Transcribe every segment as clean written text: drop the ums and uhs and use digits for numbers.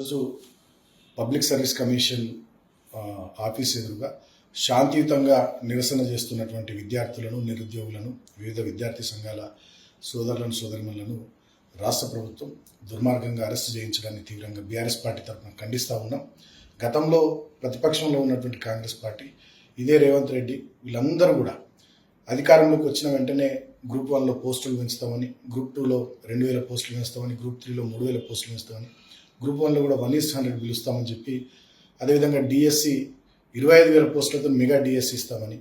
ఈరోజు public service commission office ఎదురుగా శాంతియుతంగా నిరసన చేస్తున్నటువంటి విద్యార్థులను, నిరుద్యోగులను, వివిధ విద్యార్థి సంఘాల సోదరులను, సోదరిమణులను రాష్ట్ర ప్రభుత్వం దుర్మార్గంగా అరెస్టు చేయించడాన్ని తీవ్రంగా బీఆర్ఎస్ పార్టీ తరఫున ఖండిస్తూ ఉన్నాం. గతంలో ప్రతిపక్షంలో ఉన్నటువంటి కాంగ్రెస్ పార్టీ, ఇదే రేవంత్ రెడ్డి, వీళ్ళందరూ కూడా అధికారంలోకి వచ్చిన వెంటనే గ్రూప్ 1లో పోస్టులు పెంచుతామని, గ్రూప్ 2లో 2000 పోస్టులు పెంచుతామని, గ్రూప్ 3లో 3000 పోస్టులు పెంచుతామని, గ్రూప్ 1లో కూడా 1:100 పిలుస్తామని చెప్పి, అదేవిధంగా డిఎస్సి 25,000 పోస్టులతో మెగా డిఎస్సి ఇస్తామని,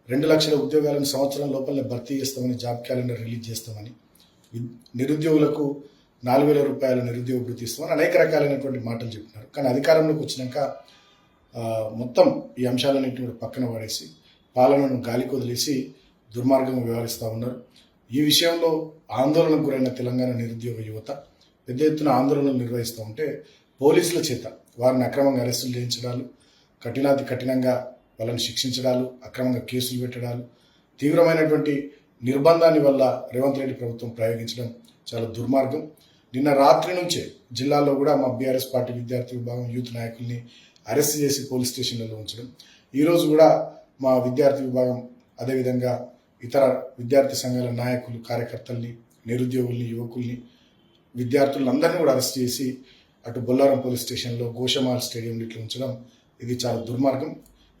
2 లక్షల ఉద్యోగాలను సంవత్సరం లోపలనే భర్తీ చేస్తామని, జాబ్ క్యాలెండర్ రిలీజ్ చేస్తామని, నిరుద్యోగులకు 4,000 రూపాయల నిరుద్యోగ భృతి ఇస్తామని అనేక రకాలైనటువంటి మాటలు చెప్పినారు. కానీ అధికారంలోకి వచ్చినాక మొత్తం ఈ అంశాలన్నింటినీ కూడా పక్కన పడేసి పాలనను గాలికి వదిలేసి దుర్మార్గంగా వ్యవహరిస్తూ ఉన్నారు. ఈ విషయంలో ఆందోళనకు గురైన తెలంగాణ నిరుద్యోగ యువత పెద్ద ఎత్తున ఆందోళనలు నిర్వహిస్తూ ఉంటే పోలీసుల చేత వారిని అక్రమంగా అరెస్టులు చేయించడాలు, కఠినంగా వాళ్ళని శిక్షించడాలు, అక్రమంగా కేసులు పెట్టడాలు, తీవ్రమైనటువంటి నిర్బంధాన్ని వల్ల రేవంత్ రెడ్డి ప్రభుత్వం ప్రయోగించడం చాలా దుర్మార్గం. నిన్న రాత్రి నుంచే జిల్లాలో కూడా మా బీఆర్ఎస్ పార్టీ విద్యార్థి విభాగం యూత్ నాయకుల్ని అరెస్ట్ చేసి పోలీస్ స్టేషన్లలో ఉంచడం, ఈరోజు కూడా మా విద్యార్థి విభాగం అదేవిధంగా ఇతర విద్యార్థి సంఘాల నాయకులు, కార్యకర్తల్ని, నిరుద్యోగుల్ని, యువకుల్ని, విద్యార్థులందరినీ కూడా అరెస్ట్ చేసి అటు బొల్లారం పోలీస్ స్టేషన్లో, గోషమాల్ స్టేడియంలో ఇట్లా ఉంచడం ఇది చాలా దుర్మార్గం.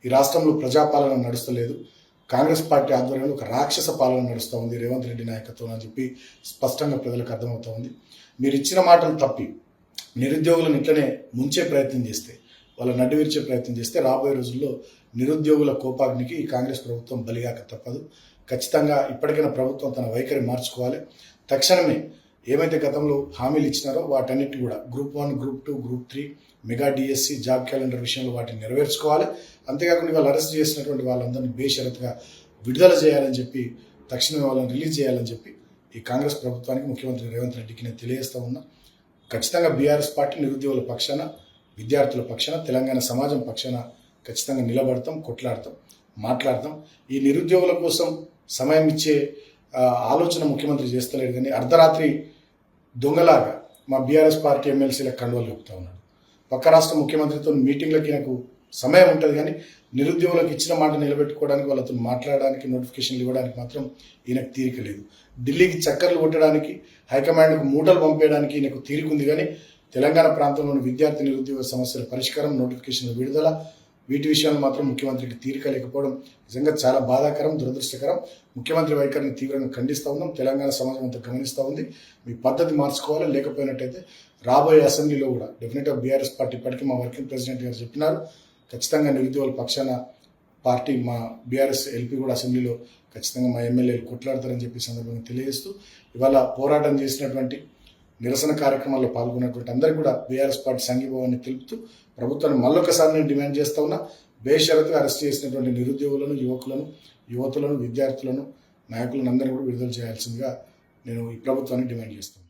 ఈ రాష్ట్రంలో ప్రజాపాలన నడుస్తలేదు, కాంగ్రెస్ పార్టీ ఆధ్వర్యంలో ఒక రాక్షస పాలన నడుస్తూ ఉంది రేవంత్ రెడ్డి నాయకత్వం అని చెప్పి స్పష్టంగా ప్రజలకు అర్థమవుతా ఉంది. మీరు ఇచ్చిన మాటలు తప్పి నిరుద్యోగులను ఇట్లనే ముంచే ప్రయత్నం చేస్తే, వాళ్ళ నడ్డు విరిచే ప్రయత్నం చేస్తే రాబోయే రోజుల్లో నిరుద్యోగుల కోపాగ్నికి ఈ కాంగ్రెస్ ప్రభుత్వం బలిగాక తప్పదు. ఖచ్చితంగా ఇప్పటికైనా ప్రభుత్వం తన వైఖరి మార్చుకోవాలి. తక్షణమే ఏమైతే గతంలో హామీలు ఇచ్చినారో వాటన్నిటి కూడా group 1, group 2, group 3, mega DSC, job calendar విషయంలో వాటిని నెరవేర్చుకోవాలి. అంతేకాకుండా వాళ్ళు అరెస్ట్ చేసినటువంటి వాళ్ళందరినీ బేషరతుగా విడుదల చేయాలని చెప్పి, తక్షణమే వాళ్ళని రిలీజ్ చేయాలని చెప్పి ఈ కాంగ్రెస్ ప్రభుత్వానికి, ముఖ్యమంత్రి రేవంత్ రెడ్డికి నేను తెలియజేస్తా ఉన్నా. ఖచ్చితంగా బీఆర్ఎస్ పార్టీ నిరుద్యోగుల పక్షాన, విద్యార్థుల పక్షాన, తెలంగాణ సమాజం పక్షాన ఖచ్చితంగా నిలబడతాం, కొట్లాడతాం, మాట్లాడతాం. ఈ నిరుద్యోగుల కోసం సమయం ఇచ్చే ఆలోచన ముఖ్యమంత్రి చేస్తలేడు. కానీ అర్ధరాత్రి దొంగలాగా మా బీఆర్ఎస్ పార్టీ ఎమ్మెల్సీలకు కండువలు చెప్తా ఉన్నాడు. పక్క రాష్ట్ర ముఖ్యమంత్రితో మీటింగ్లకి నాకు సమయం ఉంటుంది, కానీ నిరుద్యోగులకు ఇచ్చిన మాట నిలబెట్టుకోవడానికి, వాళ్ళతో మాట్లాడడానికి, నోటిఫికేషన్లు ఇవ్వడానికి మాత్రం ఈయనకు తీరిక లేదు. ఢిల్లీకి చక్కర్లు కొట్టడానికి, హైకమాండ్కు మూటలు పంపేయడానికి ఈయనకు తీరిక ఉంది. కానీ తెలంగాణ ప్రాంతంలోని విద్యార్థి నిరుద్యోగ సమస్యల పరిష్కారం, నోటిఫికేషన్ల విడుదల, వీటి విషయాలు మాత్రం ముఖ్యమంత్రికి తీరిక లేకపోవడం నిజంగా చాలా బాధాకరం, దురదృష్టకరం. ముఖ్యమంత్రి వైఖరిని తీవ్రంగా ఖండిస్తూ ఉన్నాం. తెలంగాణ సమాజం అంతా గమనిస్తూ ఉంది. మీ పద్ధతి మార్చుకోవాలి. లేకపోయినట్టయితే రాబోయే అసెంబ్లీలో కూడా డెఫినెట్గా బీఆర్ఎస్ పార్టీ, ఇప్పటికీ మా వర్కింగ్ ప్రెసిడెంట్ గారు చెప్పినారు, ఖచ్చితంగా నిరుద్యోగుల పక్షాన పార్టీ, మా బీఆర్ఎస్ ఎల్పీ కూడా అసెంబ్లీలో ఖచ్చితంగా మా ఎమ్మెల్యేలు కొట్లాడతారని చెప్పి సందర్భంగా తెలియజేస్తూ, ఇవాళ పోరాటం చేసినటువంటి, నిరసన కార్యక్రమాల్లో పాల్గొన్నటువంటి అందరికీ కూడా బీఆర్ఎస్ పార్టీ సంఘీభావాన్ని తెలుపుతూ ప్రభుత్వాన్ని మళ్ళొకసారి నేను డిమాండ్ చేస్తా ఉన్నా, బేషరతుగా అరెస్ట్ చేసినటువంటి నిరుద్యోగులను, యువతులను, విద్యార్థులను, నాయకులను అందరినీ కూడా విడుదల చేయాల్సిందిగా నేను ఈ ప్రభుత్వాన్ని డిమాండ్ చేస్తాను.